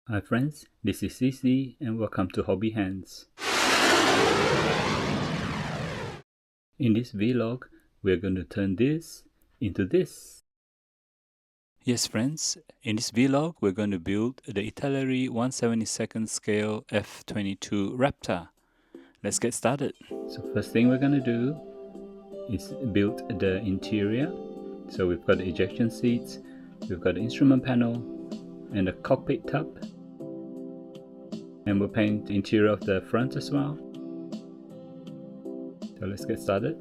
Hi friends, this is CC and welcome to Hobby Hands. In this vlog, we're going to turn this into this. Yes friends, in this vlog we're going to build the Italeri 1/72 scale F-22 Raptor. Let's get started. So first thing we're going to do is build the interior. So we've got the ejection seats, we've got the instrument panel and the cockpit tub. And we'll paint the interior of the front as well. So let's get started.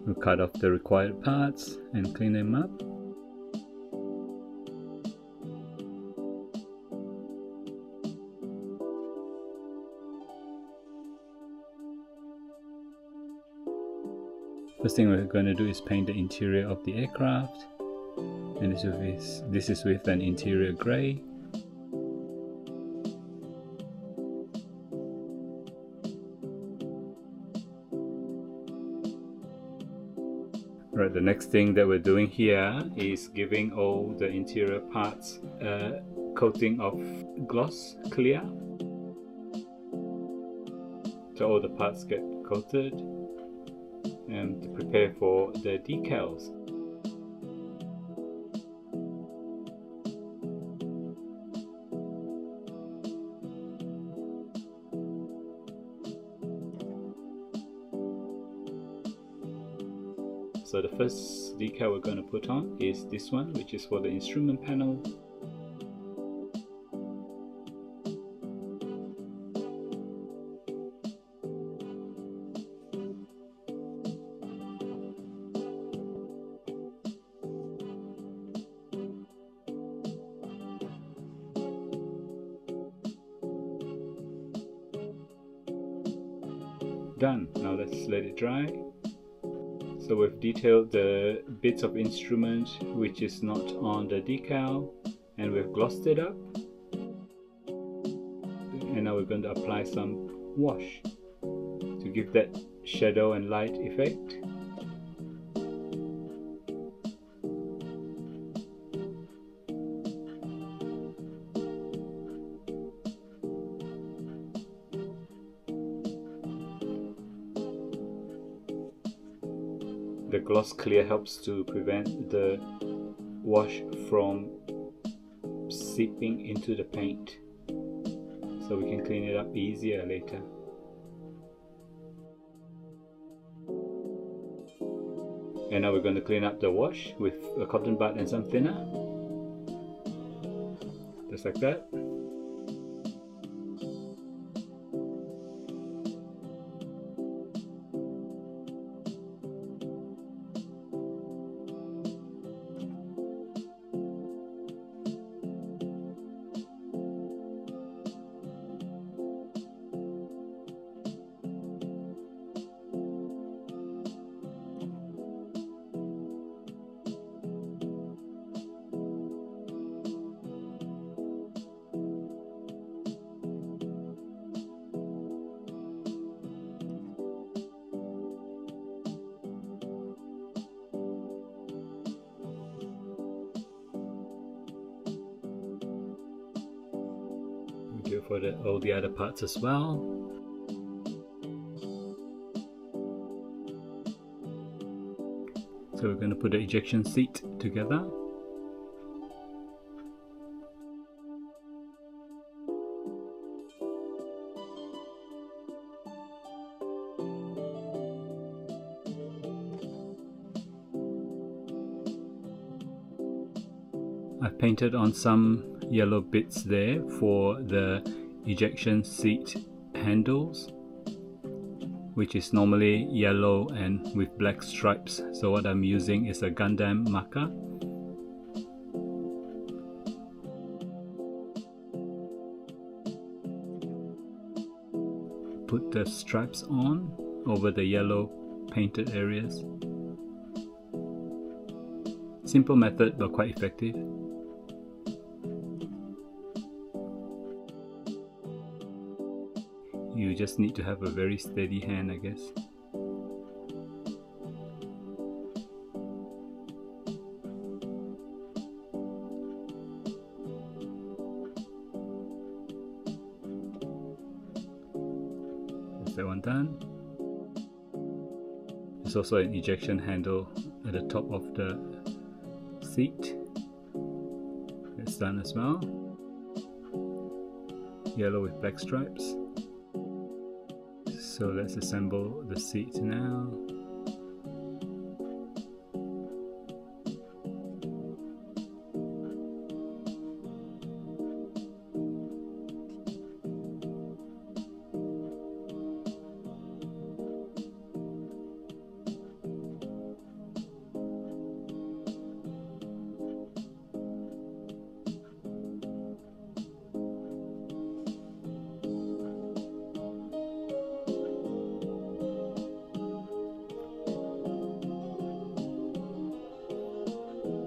We'll cut off the required parts and clean them up. First thing we're going to do is paint the interior of the aircraft, and this is with an interior grey. Right, the next thing that we're doing here is giving all the interior parts a coating of gloss clear. So all the parts get coated and to prepare for the decals. So the first decal we're going to put on is this one, which is for the instrument panel. Done. Now let's let it dry. So we've detailed the bits of instrument which is not on the decal, and we've glossed it up. And now we're going to apply some wash to give that shadow and light effect. The gloss clear helps to prevent the wash from seeping into the paint, so we can clean it up easier later. And now we're going to clean up the wash with a cotton bud and some thinner, just like that. Do for all the other parts as well. So we're going to put the ejection seat together. I've painted on some yellow bits there for the ejection seat handles, which is normally yellow and with black stripes. So what I'm using is a Gundam marker. put the stripes on over the yellow painted areas. Simple method but quite effective. You just need to have a very steady hand, I guess. That's that one done. There's also an ejection handle at the top of the seat. That's done as well. Yellow with black stripes. So let's assemble the seat now.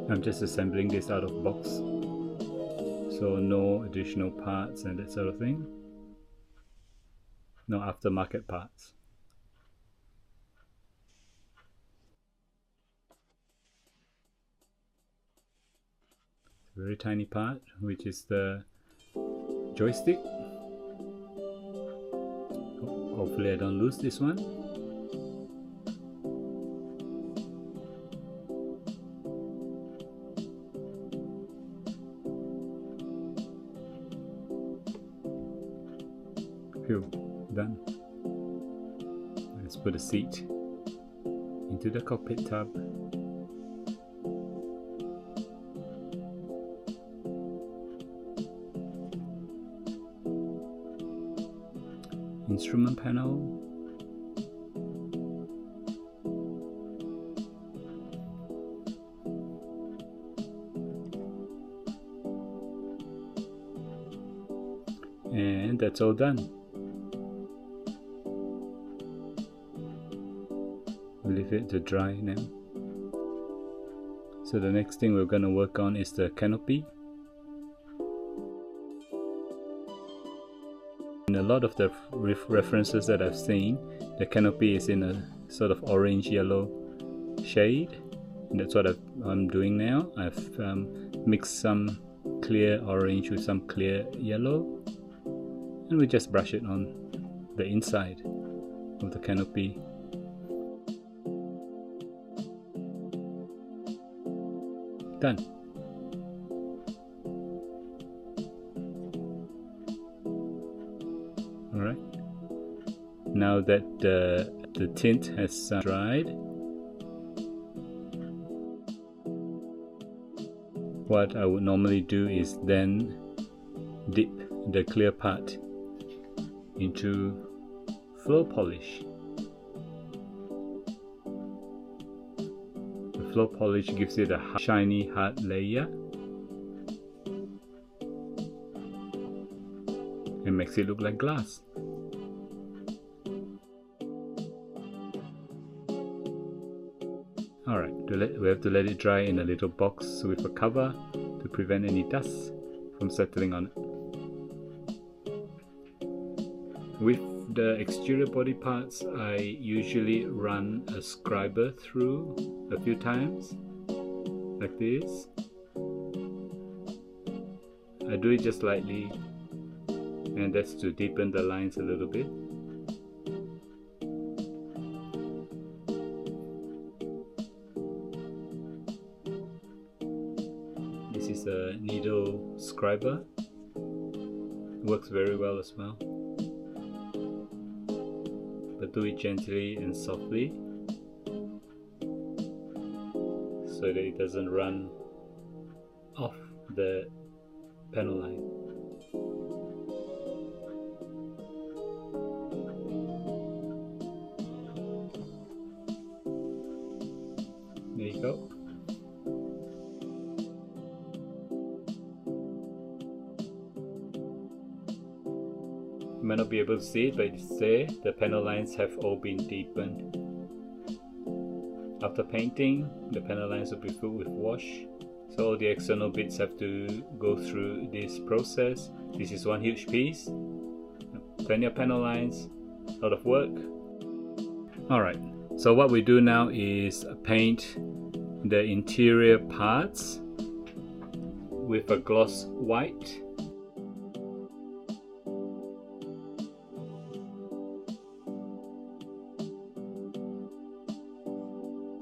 I'm just assembling this out of box, so no additional parts and that sort of thing, no aftermarket parts. A very tiny part, which is the joystick. Hopefully I don't lose this one. Done. Let's put the seat into the cockpit tub. Instrument panel. And that's all done. Leave it to dry now. So the next thing we're going to work on is the canopy. In a lot of the references that I've seen, the canopy is in a sort of orange yellow shade, and that's what I'm doing now. I've mixed some clear orange with some clear yellow, and we just brush it on the inside of the canopy. Done. Alright. Now that the tint has dried, what I would normally do is then dip the clear part into floor polish. Floor polish gives it a shiny hard layer and makes it look like glass. Alright, we have to let it dry in a little box with a cover to prevent any dust from settling on it. With the exterior body parts, I usually run a scriber through a few times, like this. I do it just lightly, and that's to deepen the lines a little bit. This is a needle scriber, works very well as well. But do it gently and softly so that it doesn't run off the panel line. There you go. might not be able to see it, but it's there. The panel lines have all been deepened. After painting, the panel lines will be filled with wash. So all the external bits have to go through this process. This is one huge piece. Plenty of panel lines, a lot of work. Alright, so what we do now is paint the interior parts with a gloss white.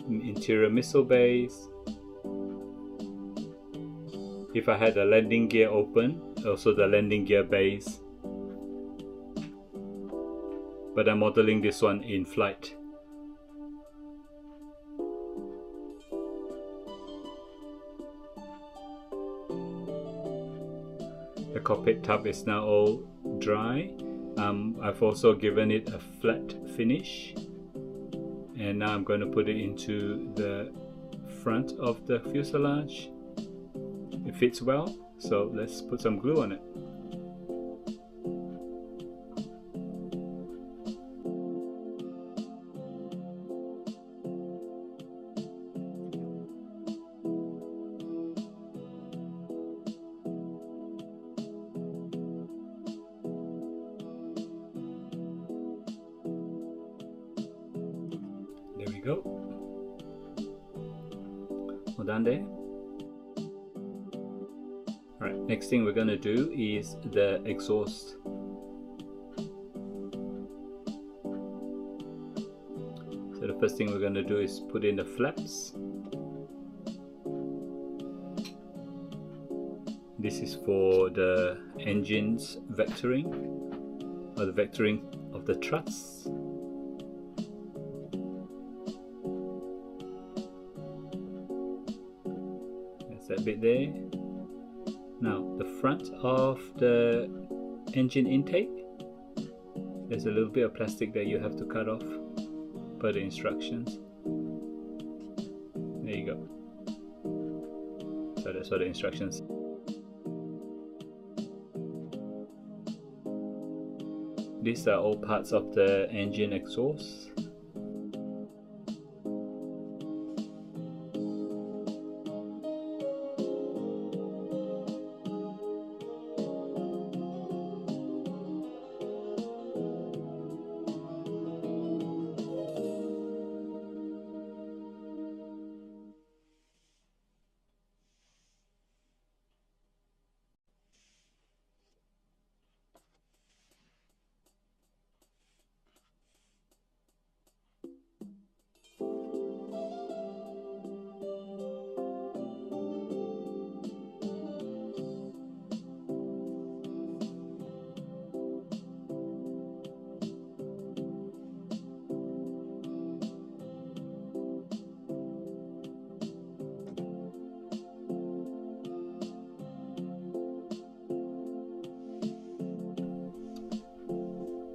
Interior missile base. If I had the landing gear open, also the landing gear base. But I'm modeling this one in flight. The cockpit tub is now all dry. I've also given it a flat finish. And now I'm going to put it into the front of the fuselage. It fits well, so let's put some glue on it. There we go. Well done there. Alright, next thing we're going to do is the exhaust. So the first thing we're going to do is put in the flaps. This is for the engine's vectoring, or the vectoring of the truss. That's that bit there. Now the front of the engine intake, there's a little bit of plastic that you have to cut off per the instructions. There you go. So that's what the instructions. These are all parts of the engine exhaust.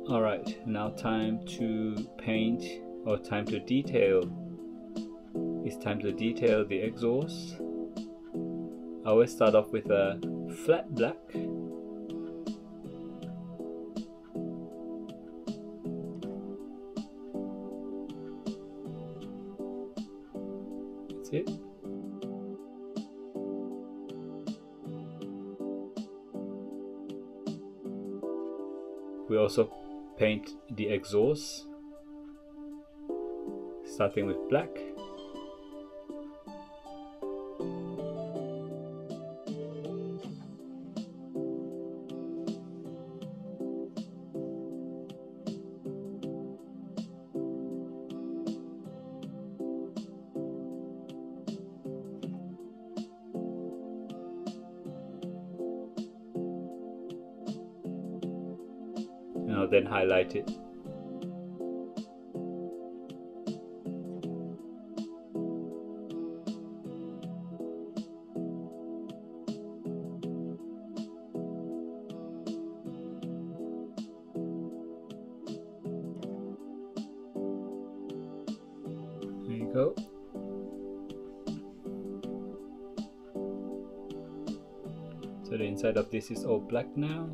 Alright, now time to paint, or time to detail. It's time to detail the exhaust. I always start off with a flat black. That's it. We also paint the exhaust, starting with black. And I'll then highlight it. There you go. So the inside of this is all black now.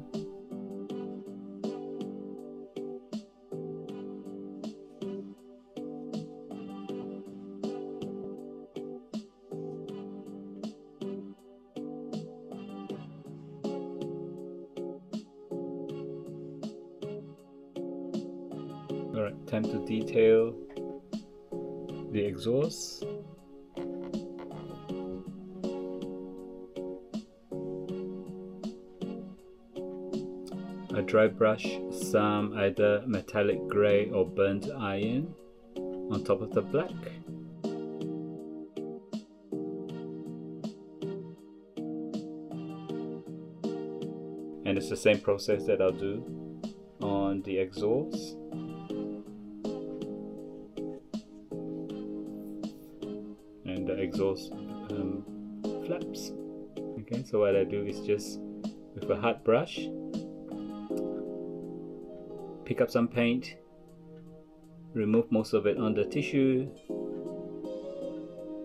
Alright, time to detail the exhaust. I dry brush some either metallic grey or burnt iron on top of the black. And it's the same process that I'll do on the exhaust. And the exhaust flaps. Okay, so what I do is just with a hard brush pick up some paint, remove most of it on the tissue,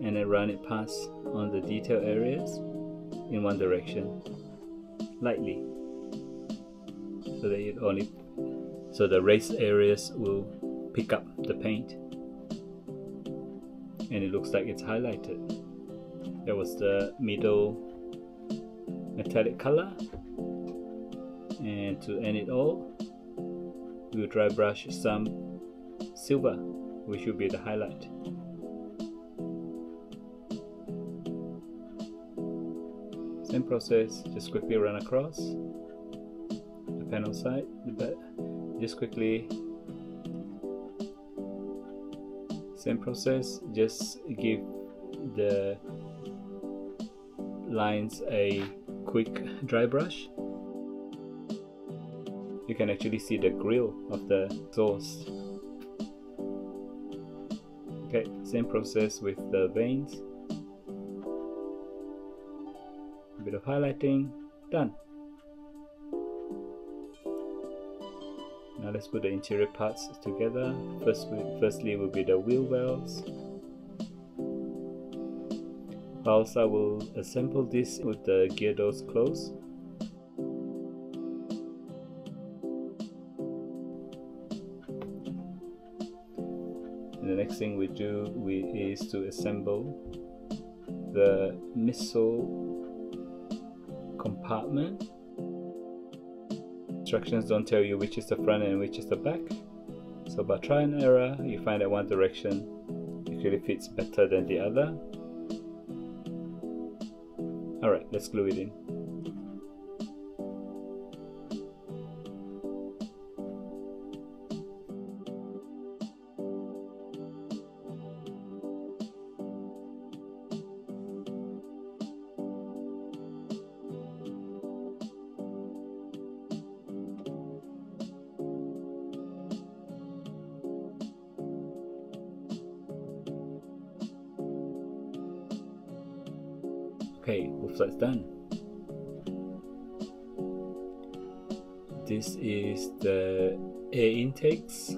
and then run it past on the detail areas in one direction, lightly, so that so the raised areas will pick up the paint, and it looks like it's highlighted. That was the middle metallic color, and to end it all, we'll dry brush some silver, which will be the highlight. Same process, just quickly run across the panel side, just quickly. Same process, just give the lines a quick dry brush. You can actually see the grill of the exhaust. Okay, same process with the vanes. A bit of highlighting, done. Now let's put the interior parts together. Firstly will be the wheel wells. Whilst I will assemble this with the gear doors closed. And the next thing we do is to assemble the missile compartment. Instructions don't tell you which is the front and which is the back, so by trial and error you find that one direction actually fits better than the other. Alright, let's glue it in. Okay, both sides done. This is the air intakes.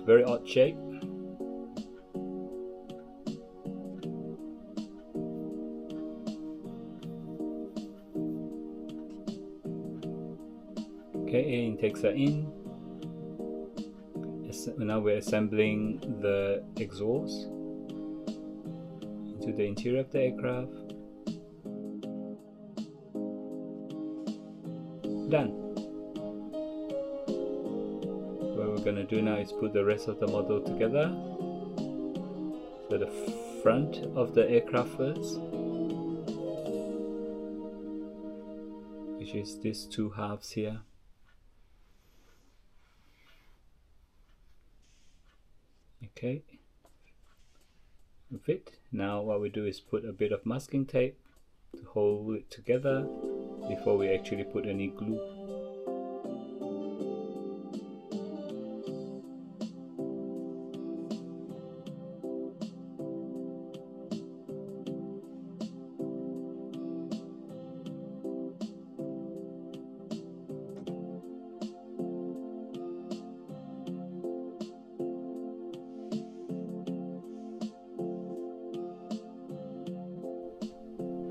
Very odd shape. Okay, air intakes are in. Now we're assembling the exhaust to the interior of the aircraft. Done. What we're gonna do now is put the rest of the model together. So the front of the aircraft first, which is these two halves here. Okay. Fit. Now what we do is put a bit of masking tape to hold it together before we actually put any glue.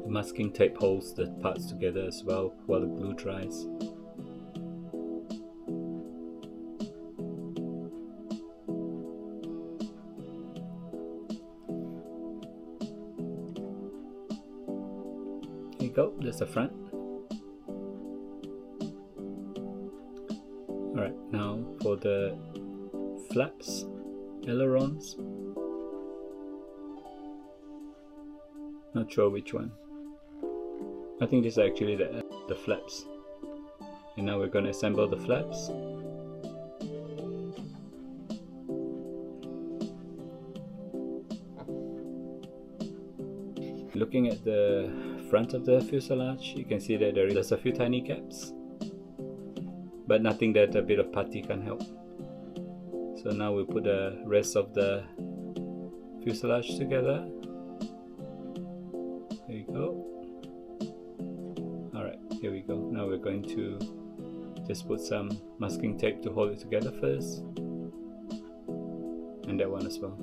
Masking tape holds the parts together as well while the glue dries. There you go, that's the front. Alright, now for the flaps, ailerons. Not sure which one. I think this is actually the flaps. And now we're going to assemble the flaps. Looking at the front of the fuselage, you can see that there's a few tiny gaps, but nothing that a bit of putty can help. So now we put the rest of the fuselage together. There you go. Alright, here we go. Now we're going to just put some masking tape to hold it together first, and that one as well.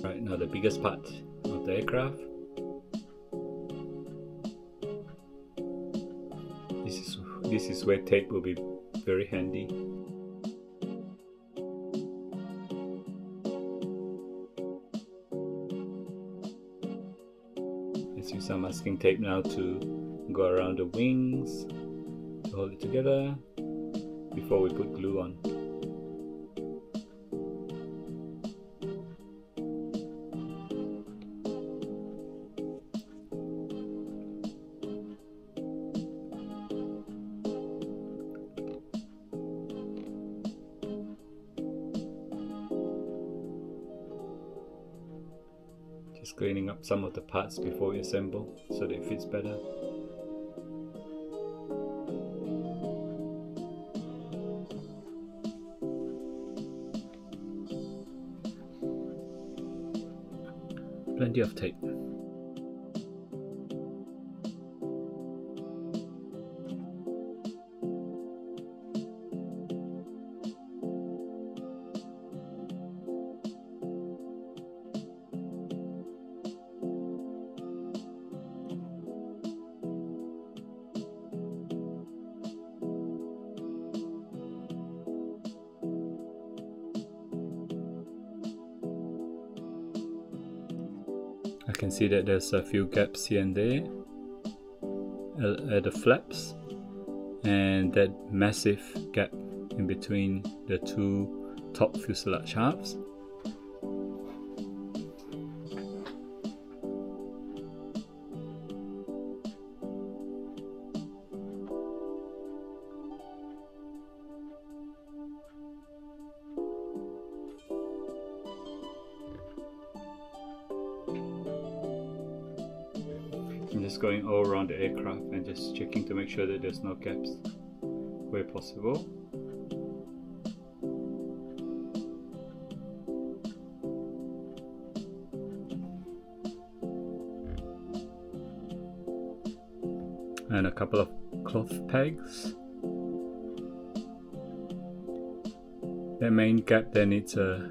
Right, now the biggest part of the aircraft. This is where tape will be very handy. Let's use some masking tape now to go around the wings to hold it together before we put glue on. Just cleaning up some of the parts before we assemble so that it fits better. Plenty of tape. I can see that there's a few gaps here and there at the flaps, and that massive gap in between the two top fuselage halves. I'm just going all around the aircraft and just checking to make sure that there's no gaps where possible. And a couple of cloth pegs. The main gap there needs a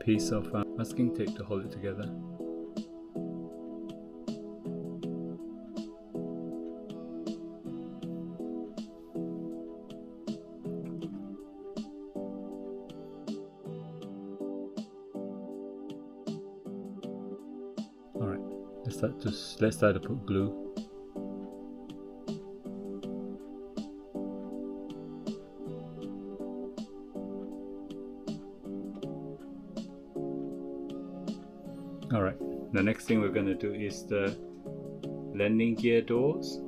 piece of masking tape to hold it together. Alright, let's start to put glue. Alright, the next thing we're going to do is the landing gear doors.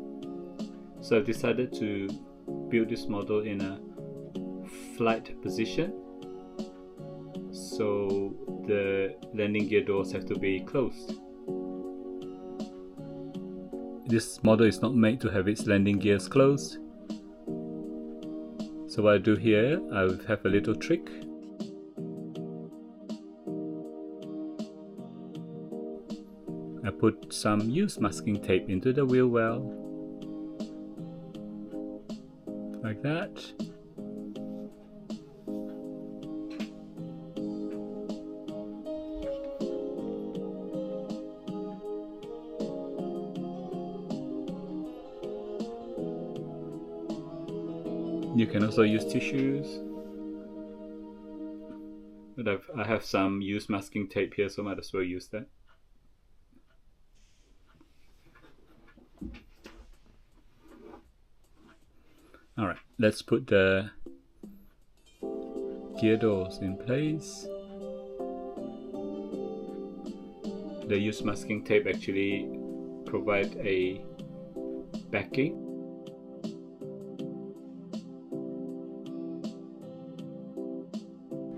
So I've decided to build this model in a flight position, so the landing gear doors have to be closed. This model is not made to have its landing gears closed. So what I do here, I have a little trick. I put some used masking tape into the wheel well, like that. You can also use tissues, but I have some used masking tape here, so might as well use that. Alright, let's put the gear doors in place. The used masking tape actually provide a backing.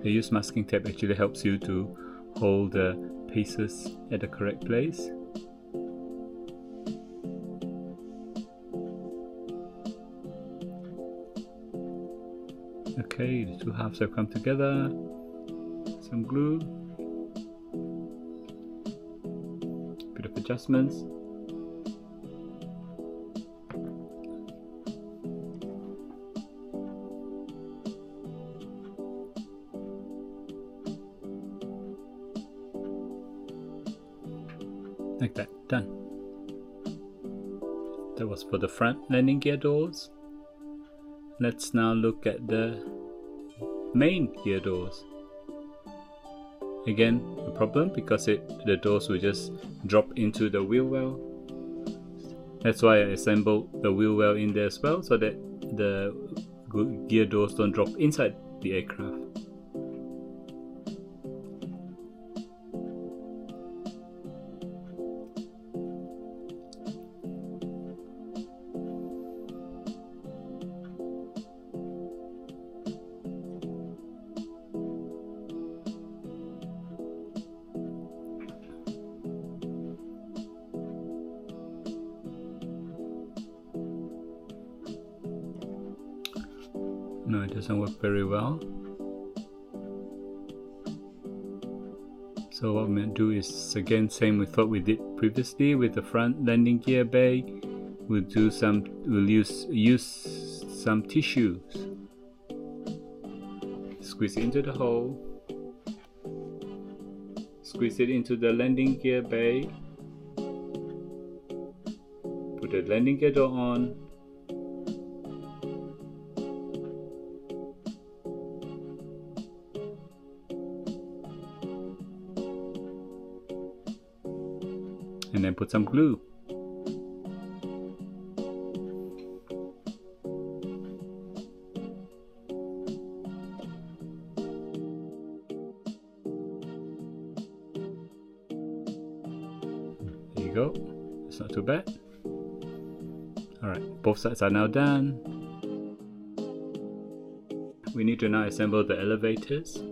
The used masking tape actually helps you to hold the pieces at the correct place. Okay, the two halves have come together. Some glue. Bit of adjustments. Like that, done. That was for the front landing gear doors. Let's now look at the main gear doors. Again, a problem because the doors will just drop into the wheel well. That's why I assembled the wheel well in there as well, so that the gear doors don't drop inside the aircraft. No, it doesn't work very well. So what I'm going to do is, again, same with what we did previously with the front landing gear bay. We'll use some tissues. Squeeze it into the hole. Squeeze it into the landing gear bay. Put the landing gear door on. And then put some glue. There you go. It's not too bad. Alright, both sides are now done. We need to now assemble the elevators.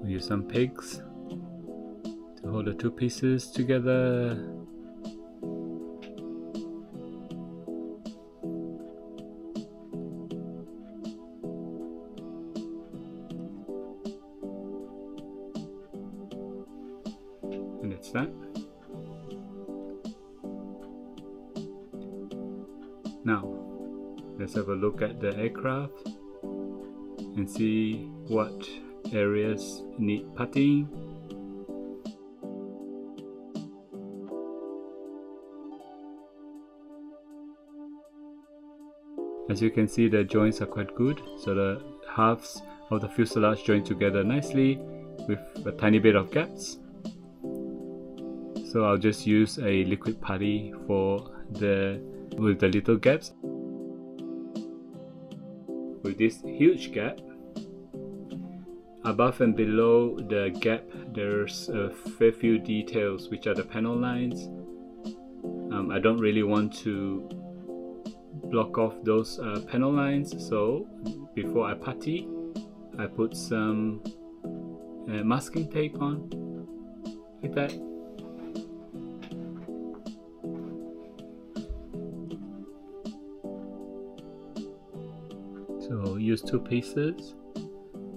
We use some pegs to hold the two pieces together. And that's that. Now, let's have a look at the aircraft and see what areas need puttying. As you can see, the joints are quite good, so the halves of the fuselage join together nicely with a tiny bit of gaps. So I'll just use a liquid putty with the little gaps. With this huge gap, Above and below the gap, there's a fair few details, which are the panel lines. I don't really want to block off those panel lines, so before I putty, I put some masking tape on, like that. So use 2 pieces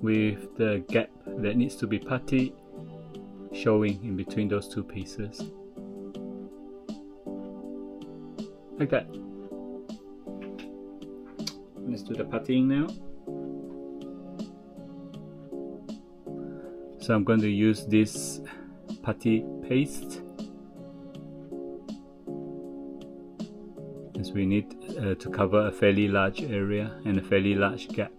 with the gap that needs to be puttied showing in between those 2 pieces, like that. Let's do the puttying now. So I'm going to use this putty paste, as we need to cover a fairly large area and a fairly large gap.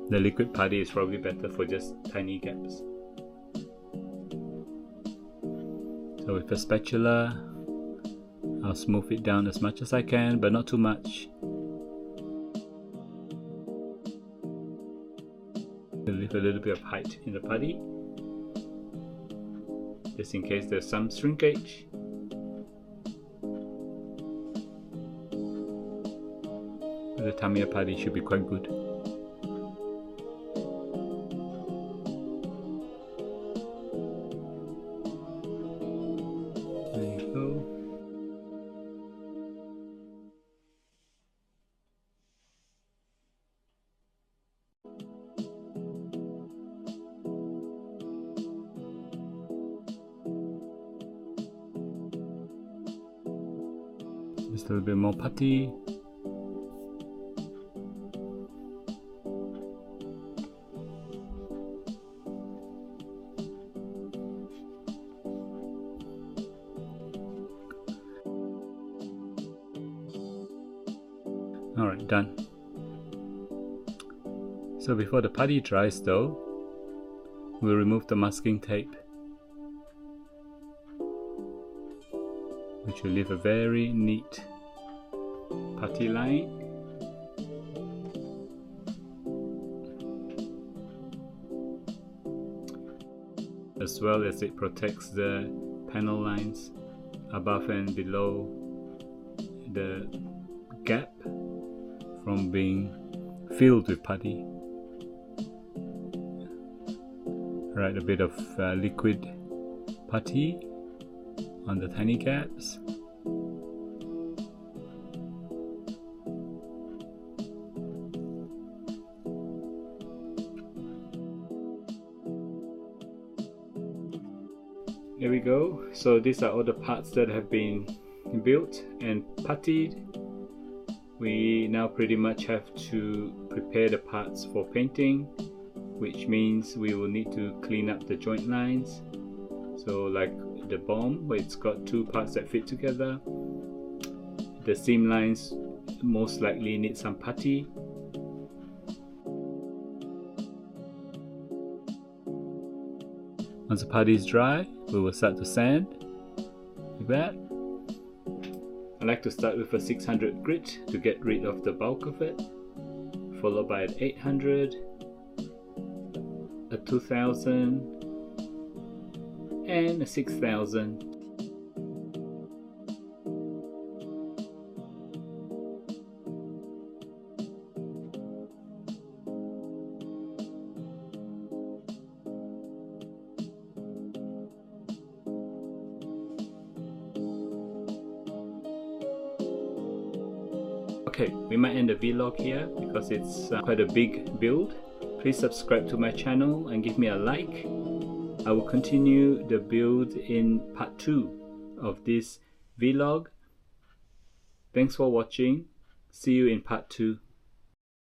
The liquid putty is probably better for just tiny gaps. So with a spatula, I'll smooth it down as much as I can, but not too much. Leave a little bit of height in the putty, just in case there's some shrinkage. The Tamiya putty should be quite good. There you go. Just a little bit more putty. Alright, done. So before the putty dries though, we'll remove the masking tape, which will leave a very neat putty line. As well as it protects the panel lines above and below the gap from being filled with putty. Right, a bit of liquid putty on the tiny gaps. There we go. So these are all the parts that have been built and puttied. We now pretty much have to prepare the parts for painting, which means we will need to clean up the joint lines. So like the bomb, where it's got 2 parts that fit together, the seam lines most likely need some putty. Once the putty is dry, we will start to sand, like that. I like to start with a 600 grit to get rid of the bulk of it, followed by an 800, a 2000, and a 6000. Okay, we might end the vlog here because it's quite a big build. Please subscribe to my channel and give me a like. I will continue the build in part 2 of this vlog. Thanks for watching. See you in part 2.